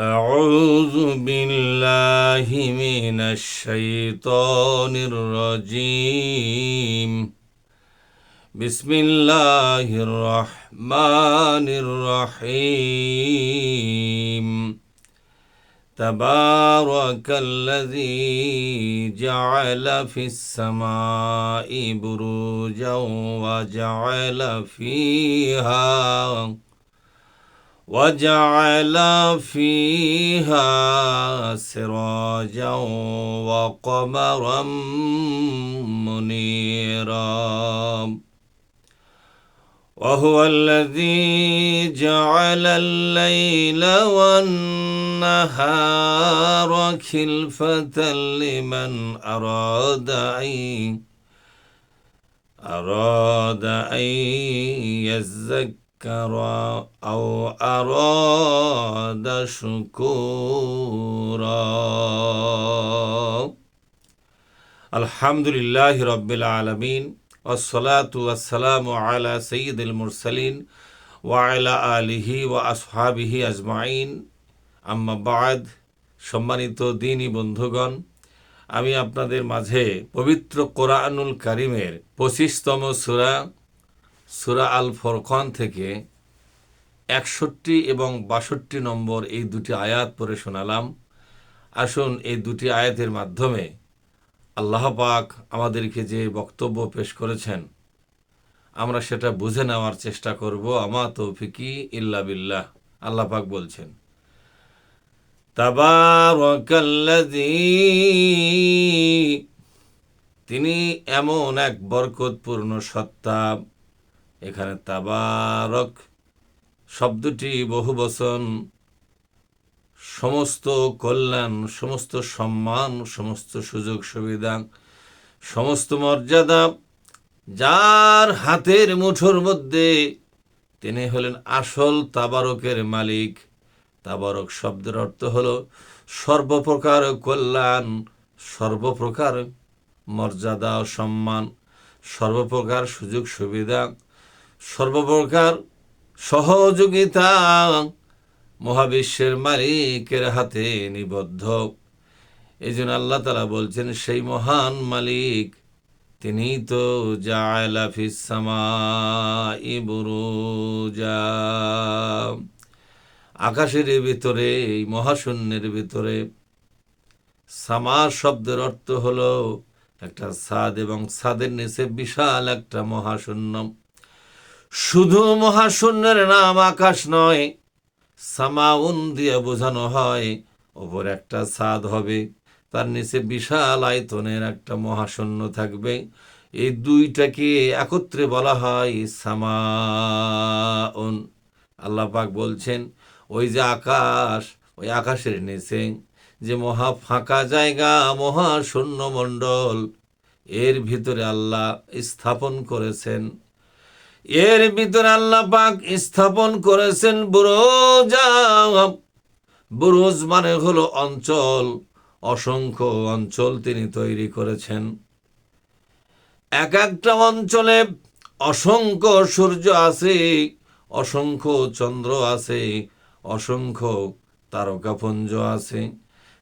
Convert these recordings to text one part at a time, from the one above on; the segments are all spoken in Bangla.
أعوذ بالله من الشيطان الرجيم بسم الله الرحمن الرحيم تبارك الذي جعل في السماء بروجا وجعل فيها سراجا وقمرا منيرا وهو الذي جعل الليل والنهار خلفة لمن أراد أن يذكر أو أراد شكورا الحمد لله رب العالمين والصلاة والسلام على سيد المرسلين وعلى آله وأصحابه أجمعين আম্মা বাদ। সম্মানিত দ্বীনী বন্ধুগণ, আমি আপনাদের মাঝে পবিত্র কোরআনুল কারীমের 25তম সূরা আল ফুরকান থেকে 61 এবং 62 নম্বর এই দুটি আয়াত পড়ে শোনালাম। আসুন এই দুটি আয়াতের মাধ্যমে আল্লাহ পাক আমাদেরকে যে বক্তব্য পেশ করেছেন আমরা সেটা বুঝে নেওয়ার চেষ্টা করব। আমা তৌফিকি ইল্লা বিল্লাহ। আল্লাহ পাক বলছেন, তাবারাকাল্লাযী, তিনি এমন এক বরকতপূর্ণ সত্তা। এখানে তাবারক শব্দটি বহুবচন, সমস্ত কল্যাণ, সমস্ত সম্মান, সমস্ত সুযোগ সুবিধা, সমস্ত মর্যাদা যার হাতের মুঠোর মধ্যে, তিনি হলেন আসল তাবারকের মালিক। তাবারক শব্দের অর্থ হলো সর্বপ্রকার কল্যাণ, সর্বপ্রকার মর্যাদা ও সম্মান, সর্বপ্রকার সুযোগ সুবিধা, সর্বপ্রকার সহযোগিতা মহাবিশ্বের মালিকের হাতে নিবদ্ধ। এই জন্য আল্লাহ তাআলা বলছেন, সেই মহান মালিক তিনি তো জাআলা ফিস সামাই বুরুজা, আকাশের ভিতরে, এই মহাশূন্যের ভিতরে। সামা শব্দের অর্থ হলো একটা ছাদ, এবং ছাদের নিচে বিশাল একটা মহাশূন্য। শুধু মহাশূন্যের নাম আকাশ নয়, সামাউন দিয়ে বোঝানো হয় ওপর একটা ছাদ হবে, তার নিচে বিশাল আয়তনের একটা মহাশূন্য থাকবে। এই দুইটাকে একত্রে বলা হয় সামাউন। আল্লাহ পাক বলছেন, ওই যে আকাশ, ওই আকাশের নিচে যে মহা ফাঁকা জায়গা, মহাশূন্য মণ্ডল, এর ভিতরে আল্লাহ স্থাপন করেছেন, এর ভিতরে আল্লাহ পাক স্থাপন করেছেন বুরুজা। বুরুজ মানে হলো অঞ্চল, অসংখ্য অঞ্চল তিনি তৈরি করেছেন। এক একটা অঞ্চলে অসংখ্য সূর্য আছে, অসংখ্য চন্দ্র আছে, অসংখ্য তারকাপুঞ্জ আছে।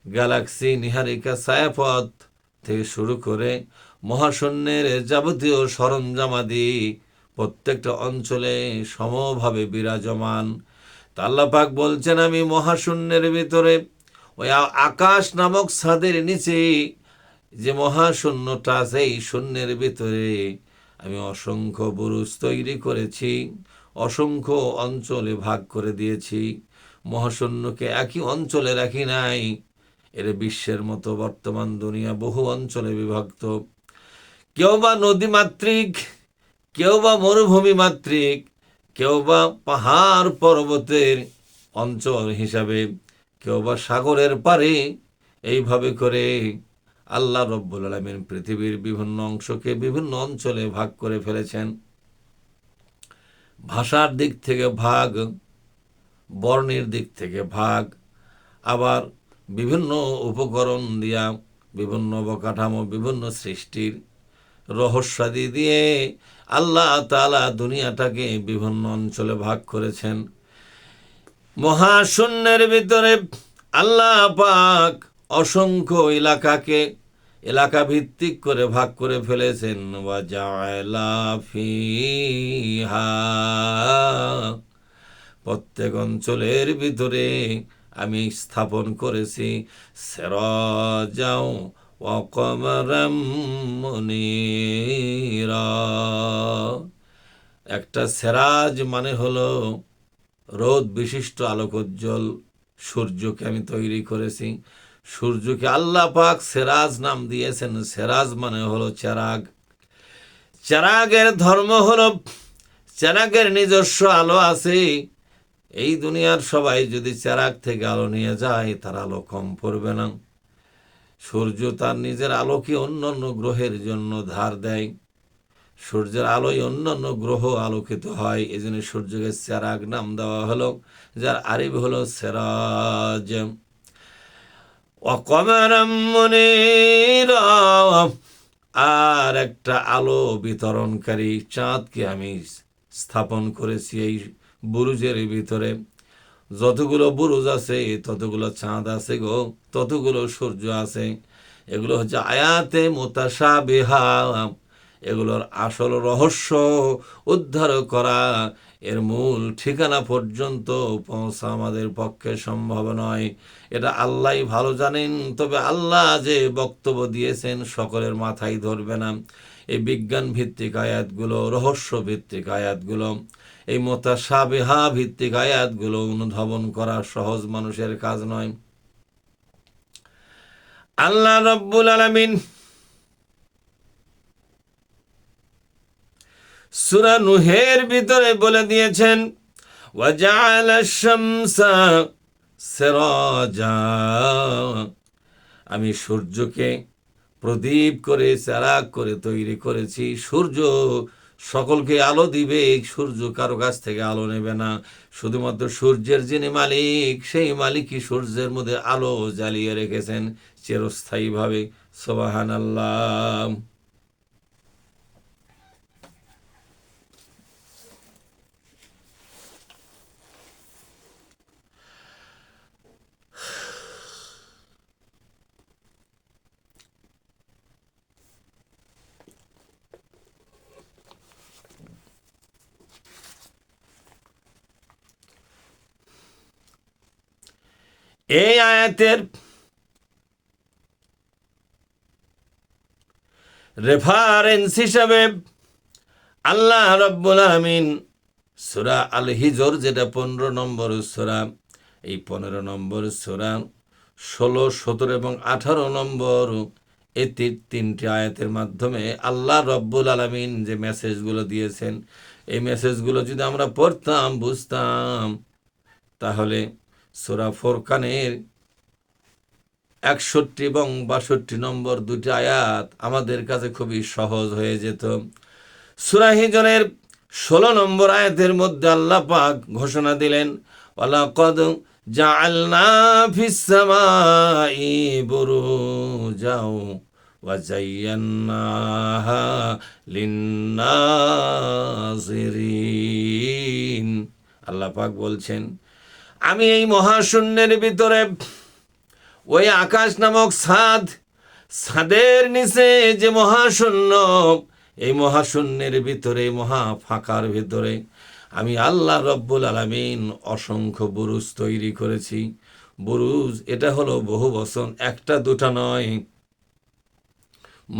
গ্যালাক্সি, নীহারিকা, ছায়াপথ থেকে শুরু করে মহাশূন্যের যাবতীয় সরঞ্জামাদি প্রত্যেকটা অঞ্চলে সমভাবে বিরাজমান। তা আল্লাহ পাক বলছেন, আমি মহাশূন্যের ভিতরে, ওই আকাশ নামক ছাদের নিচে যে মহাশূন্যটা আছে, এই শূন্যের ভিতরে আমি অসংখ্য বুরুজ তৈরি করেছি, অসংখ্য অঞ্চলে ভাগ করে দিয়েছি। মহাশূন্যকে একই অঞ্চলে রাখি নাই, এর বিশ্বের মতো বর্তমান দুনিয়া বহু অঞ্চলে বিভক্ত। কেউ বা নদীমাতৃক, কেউ বা মরুভূমি মাতৃক, কেউ বা পাহাড় পর্বতের অঞ্চল হিসাবে, কেউ বা সাগরের পারে। এইভাবে করে আল্লাহ রব্বুল আলামিন পৃথিবীর বিভিন্ন অংশকে বিভিন্ন অঞ্চলে ভাগ করে ফেলেছেন। ভাষার দিক থেকে ভাগ, বর্ণের দিক থেকে ভাগ, আবার বিভিন্ন উপকরণ দিয়া, বিভিন্ন অবকাঠামো, বিভিন্ন সৃষ্টির রহস্যাদি দিয়ে আল্লাহ তাআলা দুনিয়াটাকে বিভিন্ন অঞ্চলে ভাগ করেছেন। মহাশূন্যের ভিতরে আল্লাহ পাক অসংখ্য এলাকা ভিত্তিক করে ভাগ করে ফেলেছেন। ওয়াজাআলা ফিহা, প্রত্যেক অঞ্চলের ভিতরে আমি স্থাপন করেছি সিরাজাও ওয়া কমারাম মুনীরা। একটা সেরাজ মানে হলো রোদ বিশিষ্ট আলোকোজ্জ্বল সূর্যকে আমি তৈরি করেছি। সূর্যকে আল্লাহ পাক সেরাজ নাম দিয়েছেন। সেরাজ মানে হলো চেরাগ। চেরাগের ধর্ম হলো, চেরাগের নিজস্ব আলো আছে। এই দুনিয়ার সবাই যদি চেরাগ থেকে আলো নিয়ে যায়, তার আলো কম পড়বে না। সূর্য তার নিজের আলোকে অন্যান্য গ্রহের জন্য ধার দেয়। সূর্যের আলোয় অন্যান্য গ্রহ আলোকিত হয়, এই জন্য সূর্যকে চেরাগ নাম দেওয়া হলো, যার আরবি হলো সেরাজ। ওয়াকমারাম মুনীরা, আর একটা আলো বিতরণকারী চাঁদকে আমি স্থাপন করেছি এই বুরুজের ভিতরে। যতগুলো বুরুজ আছে ততগুলো চাঁদ আছে গো, ততগুলো সূর্য আছে। এগুলো হচ্ছে আয়াতে মুতাশাবিহা। এগুলোর আসল রহস্য উদ্ধার করা, এর মূল ঠিকানা পর্যন্ত পৌঁছা আমাদের পক্ষে সম্ভব নয়। এটা আল্লাহই ভালো জানেন। তবে আল্লাহ যে বক্তব্য দিয়েছেন সকলের মাথায় ধরবে না। এই বিজ্ঞান ভিত্তিক আয়াতগুলো, রহস্য ভিত্তিক আয়াতগুলো, এই মুতাশাবিহা ভিত্তিক আয়াতগুলো অনুধাবন করা সহজ মানুষের কাজ নয়। আল্লাহ রাব্বুল আলামিন সূরা নূহের ভিতরে বলে দিয়েছেন, ওয়াজআলাশ শামসা সিরাজা, আমি সূর্যকে প্রদীপ করে চেরাগ করে তৈরি করেছি। সূর্য সকলকে আলো দিবে, সূর্য কারো কাছ থেকে আলো নেবে না। শুধুমাত্র সূর্যের যিনি মালিক, সেই মালিকই সূর্যের মধ্যে আলো জ্বালিয়ে রেখেছেন চিরস্থায়ীভাবে। সুবহানাল্লাহ। এই আয়াতের রেফারেন্স হিসাবে আল্লাহ রাব্বুল আলামিন সূরা আল হিজর, যেটা 15 নম্বর সূরা, এই 15 নম্বর সূরা 16, 17 এবং 18 নম্বর এই তিনটি আয়াতের মাধ্যমে আল্লাহ রাব্বুল আলামিন যে মেসেজগুলো দিয়েছেন, এই মেসেজগুলো যদি আমরা পড়তাম, বুঝতাম, তাহলে সূরা ফুরকানের 61 এবং 62 নম্বর দুটি আয়াত আমাদের কাছে খুবই সহজ হয়ে যেত। সূরা হিজরের 16 নম্বর আয়াতের মধ্যে আল্লাহ পাক ঘোষণা দিলেন, ওয়ালাকাদ জাআলনা ফিস সামাই বুরুজাও ওয়া যায়্যানাহা লিন-নাযিরিন। আল্লাহ পাক বলছেন, আমি এই মহাশূন্যের ভিতরে ওই আকাশ নামক ছাদের নিচে যে মহাশূন্য, এই মহাশূন্যের ভিতরে, মহা ফাঁকার ভিতরে আমি আল্লাহ রব্বুল আলামিন অসংখ্য বুরুজ তৈরি করেছি। বুরুজ এটা হলো বহু বচন, একটা দুটা নয়।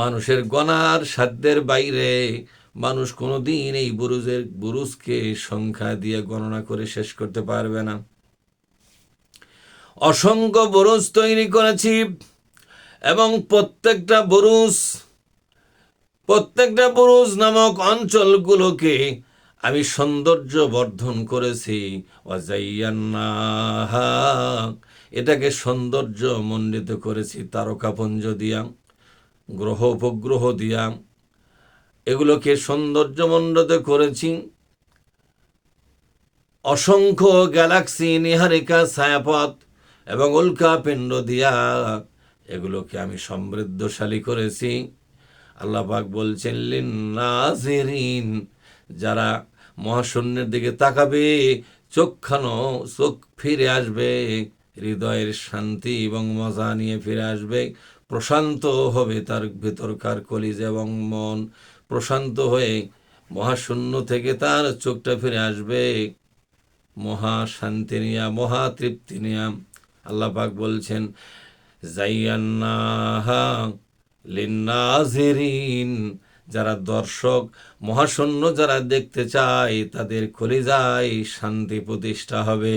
মানুষের গণার সাধ্যের বাইরে। মানুষ কোনোদিন এই বুরুজকে সংখ্যা দিয়ে গণনা করে শেষ করতে পারবে না। অসংখ্য বুরুজ তৈরি করেছি, এবং প্রত্যেকটা বুরুজ নামক অঞ্চলগুলোকে আমি সৌন্দর্য বর্ধন করেছি। ওয়াজাইয়ান্নাহা, এটাকে সৌন্দর্য মণ্ডিত করেছি তারকাপুঞ্জ দিয়া, গ্রহ উপগ্রহ দিয়া, এগুলোকে সৌন্দর্য মণ্ডিত করেছি। অসংখ্য গ্যালাক্সি, নীহারিকা, ছায়াপথ এবং উল্কাপিণ্ড দিয়া এগুলোকে আমি সমৃদ্ধশালী করেছি। আল্লাহ পাক বলছেন, লিন-নাযিরিন, যারা মহাশূন্যের দিকে তাকাবে, চোখ ফিরে আসবে, হৃদয়ের শান্তি এবং মজা নিয়ে ফিরে আসবে। প্রশান্ত হবে তার ভেতরকার কলিজা এবং মন, প্রশান্ত হয়ে মহাশূন্য থেকে তার চোখটা ফিরে আসবে মহা শান্তি নিয়া, মহা তৃপ্তি নিয়া। আল্লাহ পাক বলছেন, জাইয়ান্নাহা লিন্নাজিরিন, যারা দর্শক, মহাশূন্য যারা দেখতে চায় তাদের কলিজায় শান্তি প্রতিষ্ঠা হবে।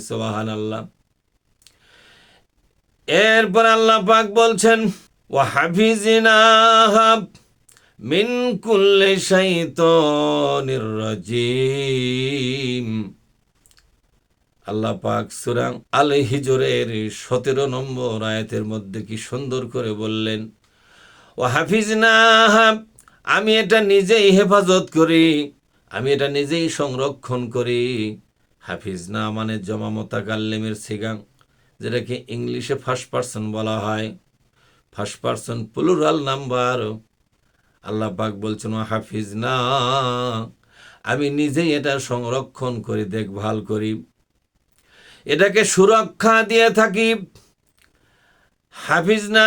সুবহানাল্লাহ। এরপর আল্লাহ পাক বলছেন, ওয়া হাফিজনাহা মিন কুল্লি শাইতানির রাজিম। আল্লাহ পাক সূরা আল হিজরের 17 নম্বর আয়াতের মধ্যে কি সুন্দর করে বললেন, ও হাফিজনাহা, আমি এটা নিজেই হেফাজত করি, আমি এটা নিজেই সংরক্ষণ করি। হাফিজনা মানে জমা মোতাকাল্লিমের সিগা, যেটাকে ইংলিশে ফার্স্ট পারসন বলা হয়, ফার্স্ট পারসন প্লুরাল নাম্বার। আল্লাহ পাক বলছেন, ও হাফিজনা, আমি নিজেই এটা সংরক্ষণ করি, দেখভাল করি, এটাকে সুরক্ষা দিয়ে থাকি। হাফিজনা,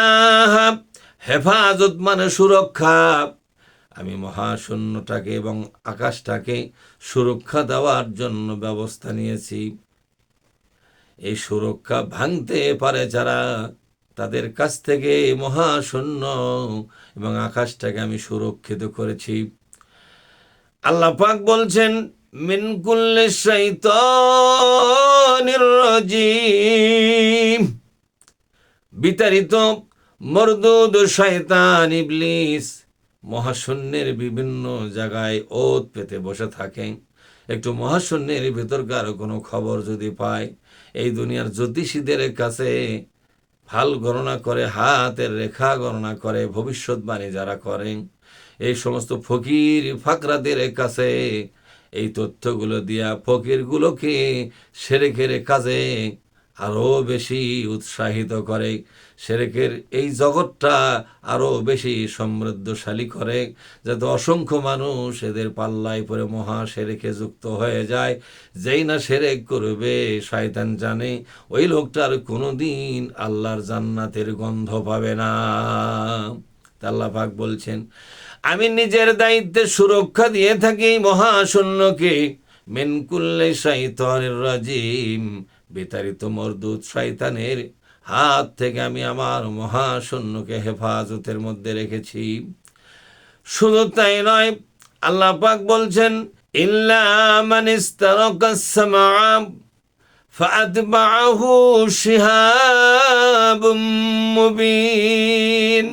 হেফাজত মানে সুরক্ষা। আমি মহাশূন্যটাকে এবং আকাশটাকে সুরক্ষা দেওয়ার জন্য ব্যবস্থা নিয়েছি। এই সুরক্ষা ভাঙতে পারে যারা, তাদের কাছ থেকে মহাশূন্য এবং আকাশটাকে আমি সুরক্ষিত করেছি। আল্লাহ পাক বলছেন, মিন কুল্লি শাইতানির রাজিম, বিতাড়িত মরদুদ শয়তান ইবলিস মহাশূন্যের বিভিন্ন জায়গায় ওত পেতে বসে থাকে। একটু মহাশূন্যের ভেতরকার কোনো খবর যদি পায়, এই দুনিয়ার জ্যোতিষীদের কাছে ভাল গণনা করে, হাতের রেখা গণনা করে, ভবিষ্যৎবাণী যারা করেন, এই সমস্ত ফকির ফাকরাদের কাছে এই তথ্যগুলো দিয়া ফকিরগুলোকে শিরকের কাজে আরও বেশি উৎসাহিত করে, শিরকের এই জগৎটা আরও বেশি সমৃদ্ধশালী করে, যাতে অসংখ্য মানুষ এদের পাল্লায় পরে মহা শিরকে যুক্ত হয়ে যায়। যেই না শিরক করবে, শয়তান জানে ওই লোকটার কোনোদিন আল্লাহর জান্নাতের গন্ধ পাবে না। আল্লাহ পাক বলছেন, আমি নিজের দায়িত্বে সুরক্ষা দিয়ে থাকি মহাশূন্যকে, মিন কুল্লি শাইতানির রাজিম, বিতাড়িত মরদুদ শয়তানের হাত থেকে আমি আমার মহাশূন্যকে হেফাজতের মধ্যে রেখেছি। শুধু তাই নয়, আল্লাহ পাক বলছেন, ইল্লা মান ইস্তারাকাস সামআ ফাআতবাআহু শিহাবুম মুবিন।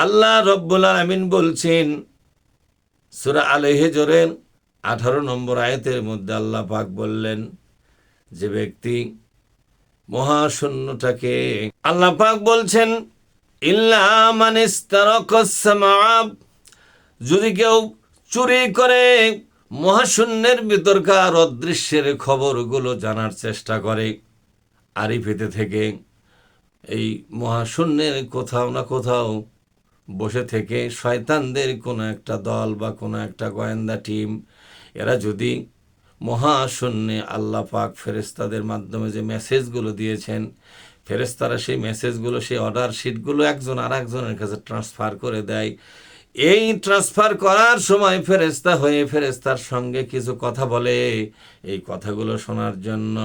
আল্লাহ রব্বুল আলামিন বলছেন সূরা আল হিজরের 18 নম্বর আয়াতের মধ্যে আল্লাহ পাক বললেন, যে ব্যক্তি মহাশূন্যটাকে, আল্লাহ পাক বলছেন, ইল্লা মান ইস্তারাকাস সামআ, যদি কেউ চুরি করে মহাশূন্যের ভিতরকার অদৃশ্যের খবরগুলো জানার চেষ্টা করে, আরিফিতে থেকে এই মহাশূন্যের কোথাও না কোথাও বসে থেকে শয়তানদের কোনো একটা দল বা কোনো একটা গোয়েন্দা টিম, এরা যদি মহাশূন্যে আল্লাহ পাক ফেরেশতাদের মাধ্যমে যে মেসেজগুলো দিয়েছেন, ফেরেশতারা সেই মেসেজগুলো, সেই অর্ডার শিটগুলো একজন আর একজনের কাছে ট্রান্সফার করে দেয়। এই ট্রান্সফার করার সময় ফেরেশতা হয়ে ফেরেশতার সঙ্গে কিছু কথা বলে, এই কথাগুলো শোনার জন্য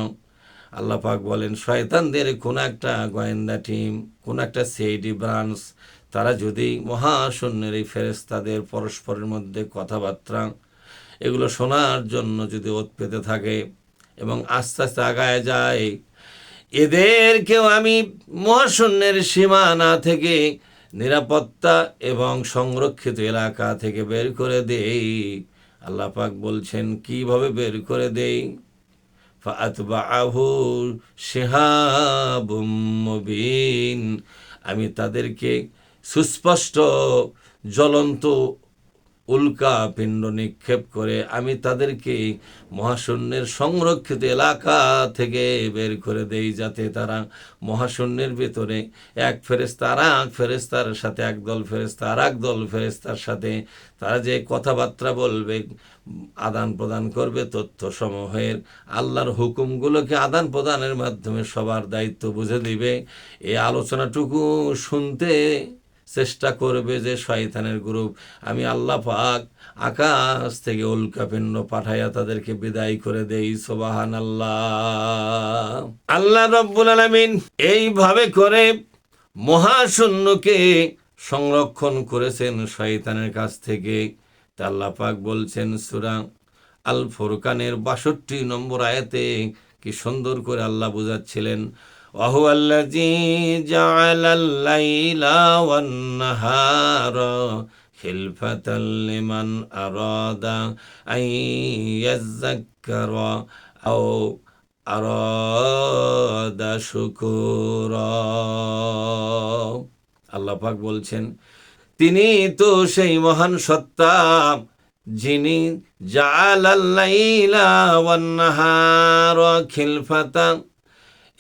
আল্লাহ পাক বলেন, শয়তানদের কোনো একটা গোয়েন্দা টিম, কোনো একটা সিআইডি ব্রাঞ্চ, তারা যদি মহাশূন্যের এই ফেরেশতাদের পরস্পরের মধ্যে কথাবার্তা এগুলো শোনার জন্য যদি ওত পেতে থাকে এবং আস্তে আস্তে আগায় যায়, এদেরকেও আমি মহাশূন্যের সীমানা থেকে, নিরাপত্তা এবং সংরক্ষিত এলাকা থেকে বের করে দেই। আল্লাহ পাক বলছেন, কিভাবে বের করে দেই, ফাআতবাআহু শিহাবুম মুবিন, আমি তাদেরকে সুস্পষ্ট জ্বলন্ত উল্কা পিণ্ড নিক্ষেপ করে আমি তাদেরকে মহাশূন্যের সংরক্ষিত এলাকা থেকে বের করে দেই, যাতে তারা মহাশূন্যের ভিতরে এক ফেরেশতা আর এক ফেরেশতার সাথে, একদল ফেরেশতা আর একদল ফেরেশতার সাথে তারা যে কথাবার্তা বলবে, আদান প্রদান করবে তথ্য সমূহের, আল্লাহর হুকুমগুলোকে আদান প্রদানের মাধ্যমে সবার দায়িত্ব বুঝে দিবে। এই আলোচনাটুকু শুনতে চেষ্টা করবে যে শয়তানের গ্রুপ, আমি আল্লাহ পাক আকাশ থেকে উল্কাপিণ্ড পাঠাইয়া তাদেরকে বিদায় করে দেই। সুবহানাল্লাহ। আল্লাহ রাব্বুল আলামিন এইভাবে করে মহাশূন্যকে সংরক্ষণ করেছেন শয়তানের কাছ থেকে। তা আল্লাহ পাক বলছেন সূরা আল ফুরকানের ৬২ নম্বর আয়াতে, কি সুন্দর করে আল্লাহ বুঝাচ্ছিলেন, وهو الذي جعل الليل والنهار خلفة لمن أراد أن يذكر أو أراد شكورا। আল্লাহ পাক বলছেন, তিনি তো সেই মহান সত্তা যিনি জাআলাল লাইলা ওয়ান নাহারা খিলফাতা,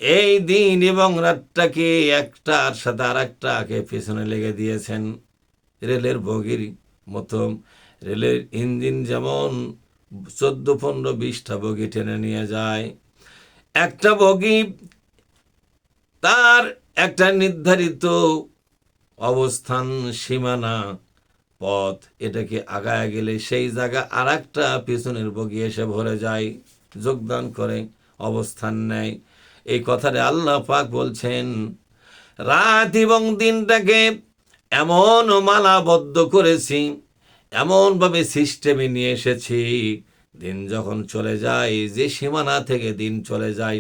এই দিন এবং রাতটাকে একটার সাথে আর একটাকে পেছনে লেগে দিয়েছেন। রেলের বগির মতো, রেলের ইঞ্জিন যেমন 14, 15, 20টা বগি টেনে নিয়ে যায়, একটা বগি তার একটা নির্ধারিত অবস্থান, সীমানা, পথ, এটাকে আগায় গেলে সেই জায়গা আর একটা পিছনের বগি এসে ভরে যায়, যোগদান করে, অবস্থান নেয়। এই কথাটা আল্লাহ পাক বলছেন, রাত এবং দিনটাকে এমন মালাবদ্ধ করেছি, এমনভাবে সিস্টেমে নিয়ে এসেছি, দিন যখন চলে যায়, যে সীমানা থেকে দিন চলে যায়,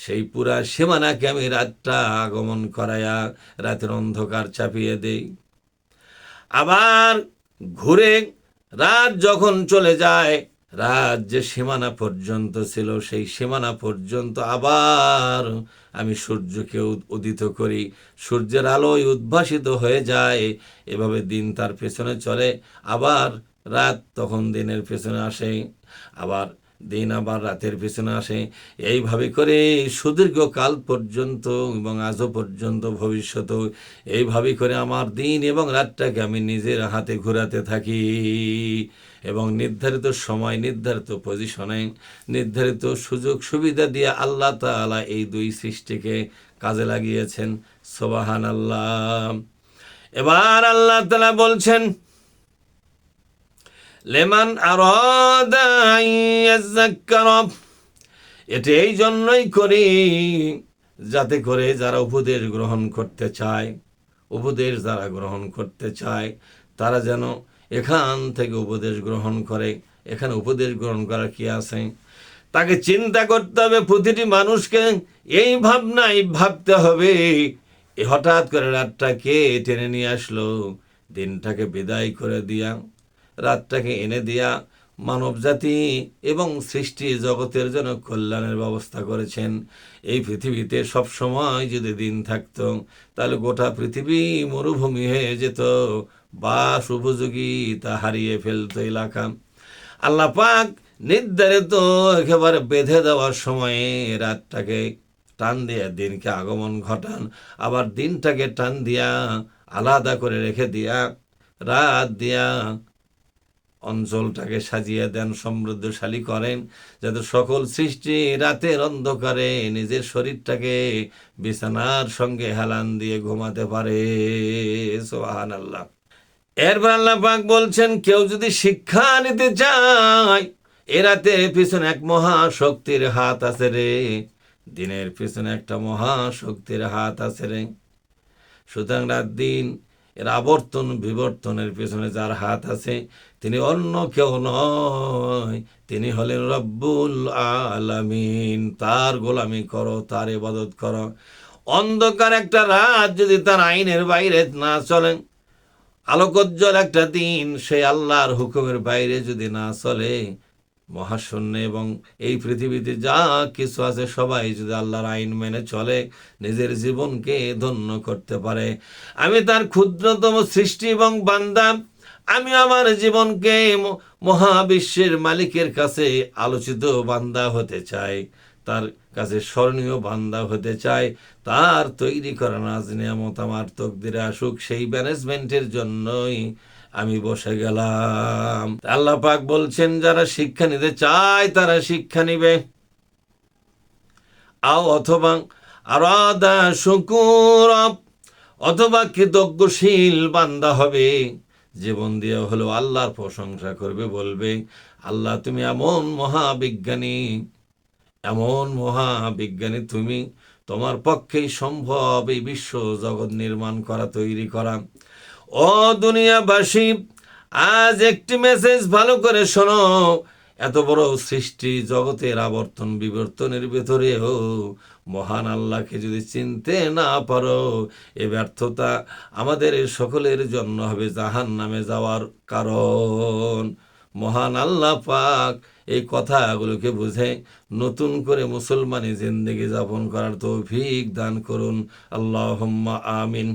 সেই পুরা সীমানাকে আমি রাতটা আগমন করাইয়া রাতের অন্ধকার চাপিয়ে দেই। আবার ঘুরে রাত যখন চলে যায়, রাত যে সীমানা পর্যন্ত ছিল, সেই সীমানা পর্যন্ত আবার আমি সূর্যকে উদিত করি, সূর্যের আলোয় উদ্ভাসিত হয়ে যায়। এভাবে দিন তার পেছনে চলে, আবার রাত তখন দিনের পেছনে আসে, আবার দিন আবার রাতের পেছনে আসে। এইভাবে করে সুদীর্ঘ কাল পর্যন্ত এবং আজও পর্যন্ত, ভবিষ্যতেও এইভাবে করে আমার দিন এবং রাতটাকে আমি নিজের হাতে ঘোরাতে থাকি, এবং নির্ধারিত সময়, নির্ধারিত পজিশনে, নির্ধারিত সুযোগ সুবিধা দিয়ে আল্লাহ তাআলা এই দুই সৃষ্টিকে কাজে লাগিয়েছেন। সুবহানাল্লাহ। এবার আল্লাহ তাআলা বলছেন, লিমান আরাদা আন ইয়াযাক্কারা, এটা এই জন্যই করি যাতে করে যারা উপদেশ গ্রহণ করতে চায়, উপদেশ যারা গ্রহণ করতে চায়, তারা যেন এখান থেকে উপদেশ গ্রহণ করে। এখানে উপদেশ গ্রহণ করার কি আছে? তাকে চিন্তা করতে হবে, প্রতিটি মানুষকে এই ভাবনায় ভাবতে হবে, হঠাৎ করে রাতটা কে টেনে নিয়ে আসলো, দিনটাকে বিদায় করে দিয়া রাতটাকে এনে দিয়া মানব জাতি এবং সৃষ্টি জগতের জন্য কল্যাণের ব্যবস্থা করেছেন। এই পৃথিবীতে সব সময় যদি দিন থাকতো, তাহলে গোটা পৃথিবী মরুভূমি হয়ে যেত, বাস উপযোগী তা হারিয়ে ফেলতো এলাকা। আল্লাহ পাক নির্ধারিত একেবারে বেঁধে দেওয়ার সময়ে রাতটাকে টান দিয়া দিনকে আগমন ঘটান, আবার দিনটাকে টান দিয়া আলাদা করে রেখে দিয়া রাত দিয়া অঞ্চলটাকে সাজিয়ে দেন, সমৃদ্ধশালী করেন, যাতে সকল সৃষ্টি রাতের অন্ধকারে নিজের শরীরটাকে বিছানার সঙ্গে হেলান দিয়ে ঘুমাতে পারে। সুবহানাল্লাহ। এরপর আল্লাহ পাক বলছেন, কেউ যদি শিক্ষা নিতে চায়, এ রাতের পিছনে এক মহাশক্তির হাত আছে রে, দিনের পিছনে একটা মহাশক্তির হাত আছে রে। সুতরাং রাত দিন এর আবর্তন বিবর্তনের পেছনে যার হাত আছে, তিনি অন্য কেউ নয়, তিনি হলেন রব্বুল আলামিন। তার গোলামি করো, তার ইবাদত করো। অন্ধকার একটা রাত যদি তার আইনের বাইরে না চলেন, আলোকোজ্জ্বল একটা দিন সেই আল্লাহর হুকুমের বাইরে যদি না চলে, মহাশূন্য এবং এই পৃথিবীতে যা কিছু আছে সবাই যদি আল্লাহর আইন মেনে চলে, নিজের জীবনকে ধন্য করতে পারে, আমি তার ক্ষুদ্রতম সৃষ্টি এবং বান্দা, আমি আমার জীবনকে মহাবিশ্বের মালিকের কাছে আলোচিত বান্দা হতে চাই, তার কাছে স্মরণীয় বান্দা হতে চাই। তার তৈরি করা নাজ নিয়ামত আমার তকদিরে আসুক, সেই ম্যানেজমেন্টের জন্যই আমি বসে গেলাম। আল্লাহ পাক বলছেন, যারা শিক্ষা নিতে চায় তারা শিক্ষা নিবে, অথবা আরাদা শুকুর, অথবা কৃতজ্ঞশীল বান্দা হবে, জীবন দিয়ে হলো আল্লাহর প্রশংসা করবে, বলবে আল্লাহ তুমি এমন মহাবিজ্ঞানী, এমন মহাবিজ্ঞানী তুমি, তোমার পক্ষেই সম্ভব এই বিশ্ব জগৎ নির্মাণ করা, তৈরি করা। ও দুনিয়াবাসী, আজ একটি মেসেজ ভালো করে শোনো। এত বড় সৃষ্টি জগতের আবর্তন বিবর্তনের ভেতরেও মহান আল্লাহকে যদি চিনতে না পারো, এ ব্যর্থতা আমাদের সকলের জন্য হবে জাহান্নামে যাওয়ার কারণ। মহান আল্লাহ পাক এই কথাগুলোকে বুঝে নতুন করে মুসলমানি জিন্দেগি যাপন করার তৌফিক দান করুন। আল্লাহুম্মা আমিন।